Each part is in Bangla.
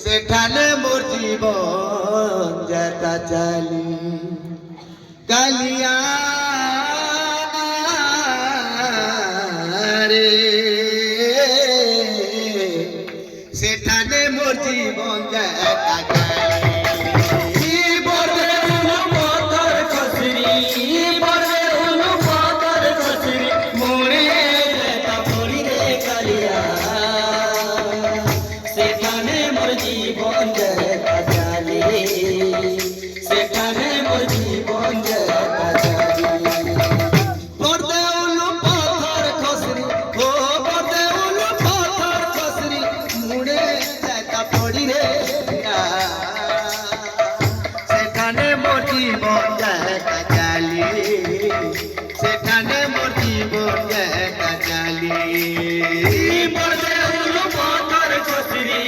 সেখানে মোর জীবন যেতা চালি কালিয়া রে, সেখানে মোর জীবন যেতা চালি জীবন যেতা চালি, সেখানে মোর জীবন যেতা চালি। পড়তে উলু পাথর খসরি, ও পড়তে উলু পাথর খসরি, মুড়ে যেতা পড়ি রে, সেখানে মোর জীবন যেতা চালি, সেখানে মোর জীবন যেতা চালি। পড়তে উলু পাথর খসরি,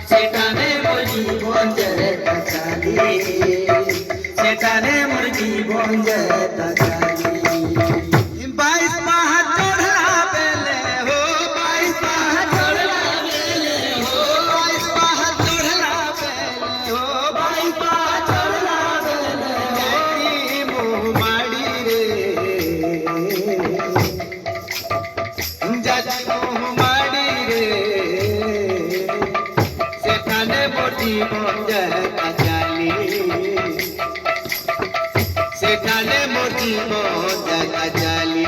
সেখানে মোর জীবন যেতা চালি, সেখানে মোর জীবন যেতা চালি। 22 পাহাড় চড়লা বেলে হো, 22 পাহাড় চড়লা বেলে হো, 22 পাহাড় চড়লা বেলে হো, 22 পাহাড় চড়লা বেলে যাইতি মোহমাড়ি রে, যাইতি মোহমাড়ি রে, সেখানে মোর জীবন যেতা চালি, সেখানে মোর জীবন যেতা চালি।